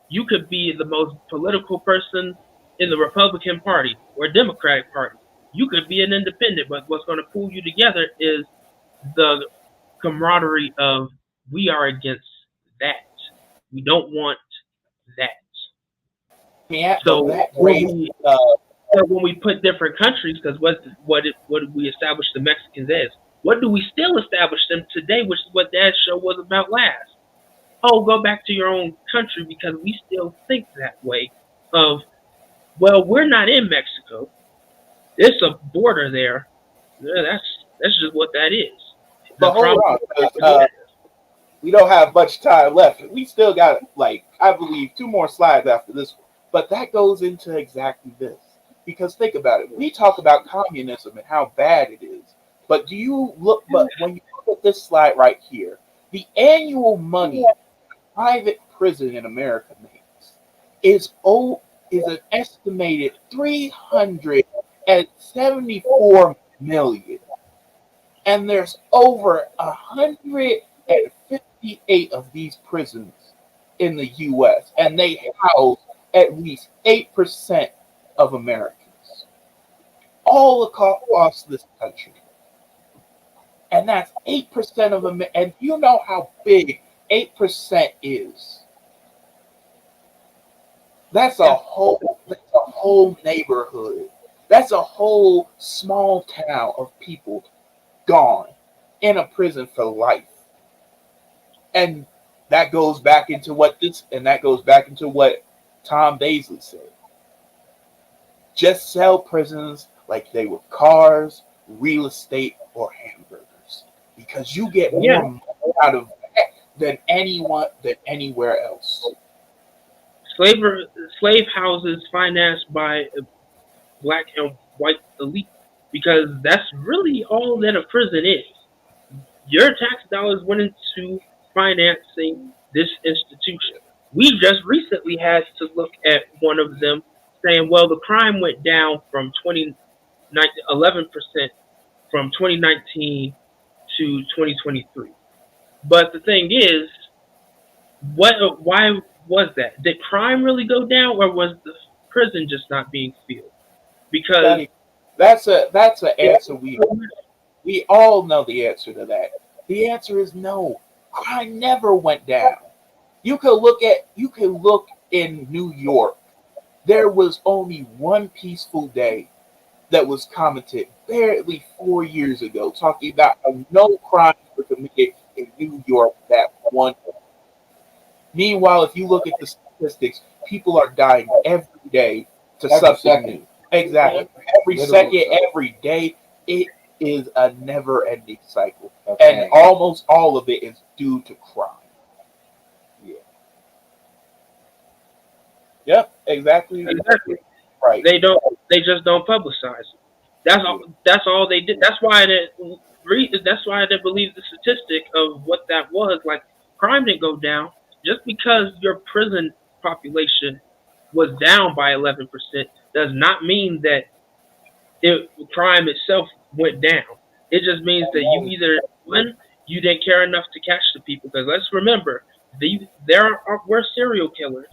you could be the most political person in the Republican Party or Democratic Party. You could be an independent, but what's going to pull you together is the camaraderie of we are against that. We don't want that. Yeah, So that when we put different countries, because what did we establish the Mexicans as? What do we still establish them today, which is what that show was about last? Oh, go back to your own country because we still think that way of, well, we're not in Mexico. There's a border there. Yeah, that's just what that is. But hold on, we don't have much time left. We still got, like, I believe, 2 more slides after this one. But that goes into exactly this. Because think about it. We talk about communism and how bad it is. But when you look at this slide right here, the annual money a private prison in America makes is an estimated $374 million. And there's over 158 of these prisons in the U.S. and they house at least 8% of Americans all across this country. And that's 8% of them. And you know how big 8% is. That's a whole neighborhood. That's a whole small town of people gone in a prison for life. And that goes back into what Tom Daisley said. Just sell prisons like they were cars, real estate, or hamburgers. Because you get more money out of that than anywhere else. Slave houses financed by black and white elite, because that's really all that a prison is. Your tax dollars went into financing this institution. We just recently had to look at one of them saying, well, the crime went down from 11% from 2019 to 2023. But the thing is, why was that? Did crime really go down, or was the prison just not being filled? Because that's an answer we all know the answer to that. The answer is no. Crime never went down. You could look in New York. There was only one peaceful day that was commented barely 4 years ago, talking about how no crimes were committed in New York that one day. Meanwhile, if you look at the statistics, people are dying every day to something new. Exactly. Every second, every day, it is a never-ending cycle. And almost all of it is due to crime. Yeah. Yep, exactly. Right. They just don't publicize it. That's all they did. That's why I didn't believe the statistic of what that was. Like, crime didn't go down. Just because your prison population was down by 11% does not mean that crime itself went down. It just means that you didn't care enough to catch the people. Because let's remember, were serial killers.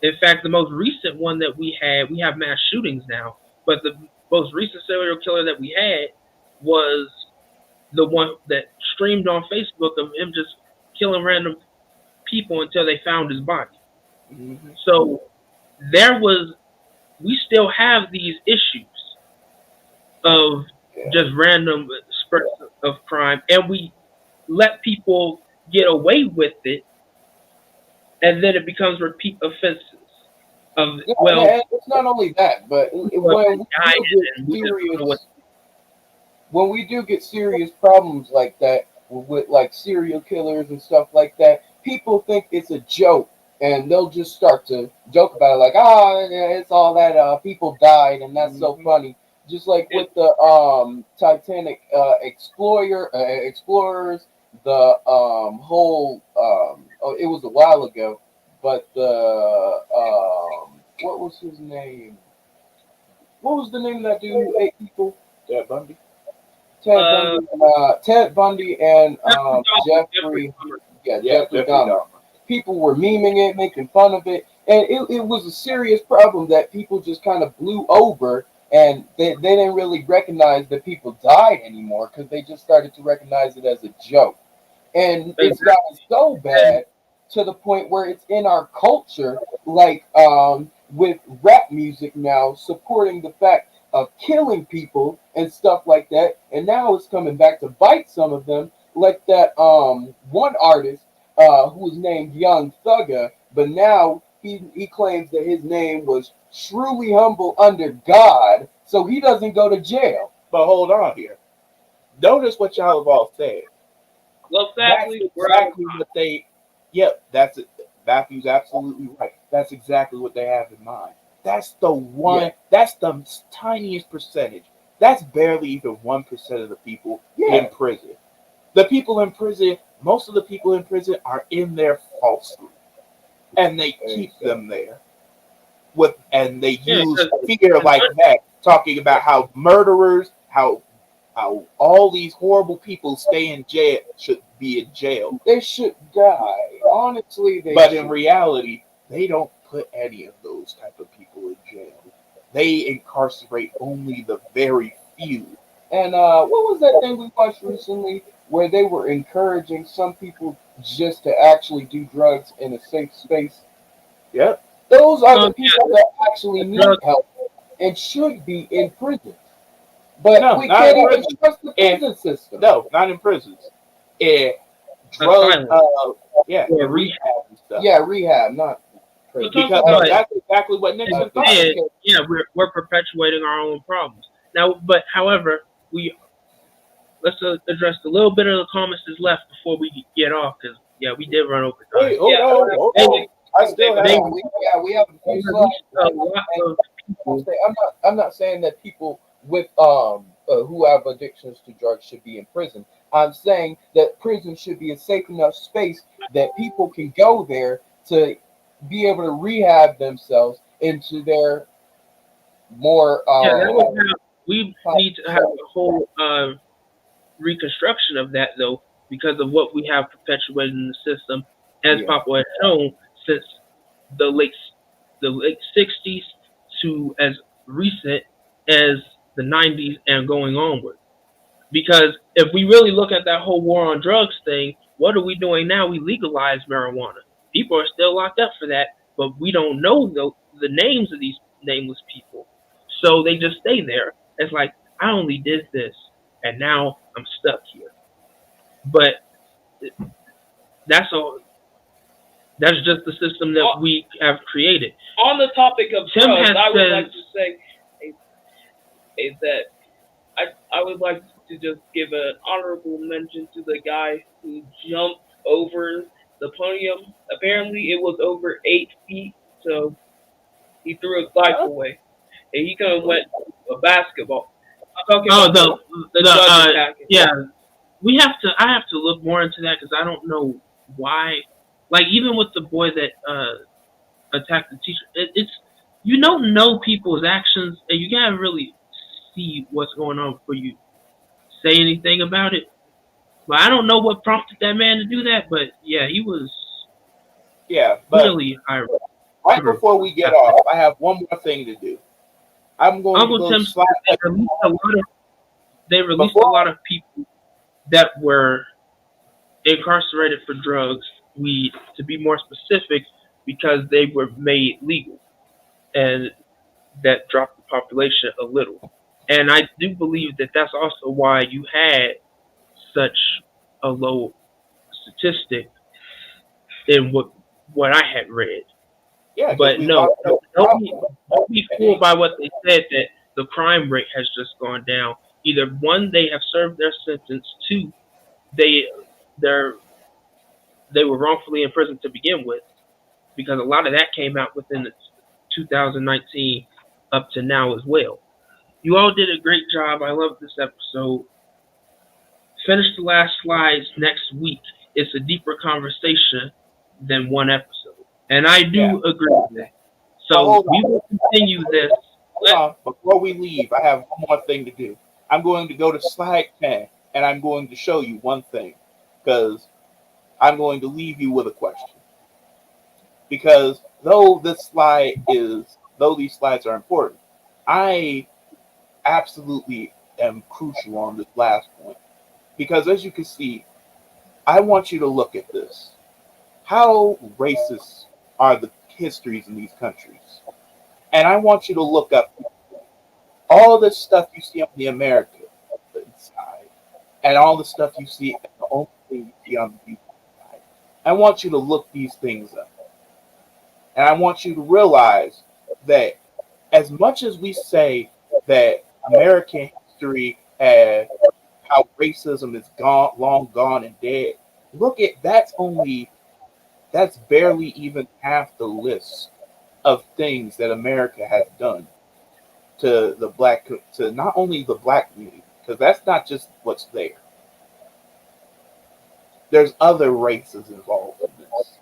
In fact, the most recent one that we have mass shootings now, but the most recent serial killer that we had was the one that streamed on Facebook of him just killing random people until they found his body. Mm-hmm. So we still have these issues of just random spurts of crime, and we let people get away with it, and then it becomes repeat offenses of Yeah, well, and it's not only that, but people have when been we dying do and get we just don't know what. serious, when we do get serious problems like that with like serial killers and stuff like that, people think it's a joke, and they'll just start to joke about it, like, ah, yeah, it's all that people died, and that's so funny. Just like with the Titanic explorers, the whole oh, it was a while ago, but the what was his name? What was the name of that dude who ate people? Ted Bundy. Ted Bundy and Jeffrey Jeffrey, yeah, Jeffrey Dahmer. People were memeing it, making fun of it, and it was a serious problem that people just kind of blew over, and they didn't really recognize that people died anymore because they just started to recognize it as a joke. And it's gotten so bad to the point where it's in our culture, like with rap music now supporting the fact of killing people and stuff like that. And now it's coming back to bite some of them, like that one artist who was named Young Thugger, but now he claims that his name was truly humble under God, so he doesn't go to jail. But hold on here. Notice what y'all have all said. Well, That's sadly, exactly what they. Yep, that's it. Matthew's absolutely right. That's exactly what they have in mind. That's the one. Yeah. That's the tiniest percentage. That's barely even 1% of the people in prison. The people in prison, most of the people in prison are in there falsely, and they keep them there. And they use fear like that, talking about how murderers, how all these horrible people stay in jail, should be in jail. They should die. Honestly, But in reality, they don't put any of those type of people in jail. They incarcerate only the very few. And what was that thing we watched recently where they were encouraging some people just to actually do drugs in a safe space? Yep. Those are the people that actually need help and should be in prison. But No, we not can't in even prison. trust the prison system. No, not in prisons. In drug, rehab and stuff. Yeah, rehab, not prison. Because that's exactly what Nixon thought. Yeah, we're perpetuating our own problems now. But however, let's address the little bit of the comments that's left before we get off, because we did run over time. Wait, hold on. I still have. We have a few slides. I'm not saying that people with who have addictions to drugs should be in prison. I'm saying that prison should be a safe enough space that people can go there to be able to rehab themselves into their more. We need to have a whole reconstruction of that, though, because of what we have perpetuated in the system, as Papa has shown since the late 60s to as recent as the 90s and going onward. Because if we really look at that whole war on drugs thing, what are we doing now? We legalize marijuana. People are still locked up for that, but we don't know the names of these nameless people. So they just stay there. It's like, I only did this, and now I'm stuck here. But that's just the system that we have created. On the topic of drugs, I would like to say is that I would like to just give an honorable mention to the guy who jumped over the podium. Apparently, it was over 8 feet, so he threw his life away, and he could have went to a basketball. I'm talking about I have to look more into that because I don't know why. Like even with the boy that attacked the teacher, it's you don't know people's actions, and you gotta really see what's going on before you say anything about it. But I don't know what prompted that man to do that, but yeah, he was really irate. Right before we get off, I have one more thing to do. I'm going Uncle to Tim, they released a lot of people that were incarcerated for drugs, weed, to be more specific, because they were made legal, and that dropped the population a little. And I do believe that that's also why you had such a low statistic than what I had read. Yeah, 'cause But we no, lost the don't be fooled by what they said that the crime rate has just gone down. Either one, they have served their sentence. Two, they're they were wrongfully imprisoned to begin with, because a lot of that came out within the 2019 up to now as well. You all did a great job. I love this episode. Finish the last slides next week. It's a deeper conversation than one episode. And I do agree with that. So we will continue this. Hold on. Before we leave, I have one more thing to do. I'm going to go to slide 10, and I'm going to show you one thing, because I'm going to leave you with a question. Because though these slides are important, I absolutely am crucial on this last point. Because as you can see, I want you to look at this. How racist are the histories in these countries? And I want you to look up all the stuff you see on the American side, and all the stuff you see, and the only thing you see on the people side. I want you to look these things up. And I want you to realize that as much as we say that American history had how racism is long gone and dead, look at that's barely even half the list of things that America has done to not only the black community, because that's not just what's there. There's other races involved in this.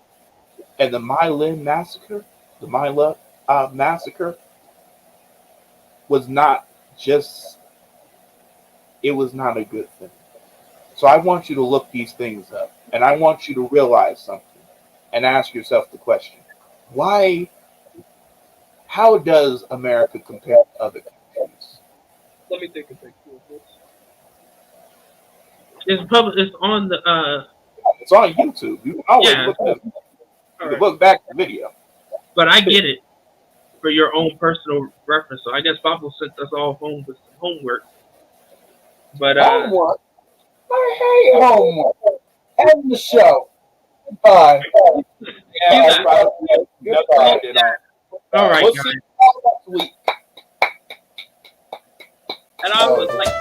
And the My Lin massacre, massacre was not it was not a good thing. So I want you to look these things up, and I want you to realize something and ask yourself the question: how does America compare to other countries? Let me take a picture of this. It's on the It's on YouTube. You can always look back at the video. But I get it for your own personal reference. So I guess Papa sent us all home with some homework. But homework? I hate homework. End the show. Bye. Yeah, goodbye. All right, We'll guys. see you all next week. And I was like.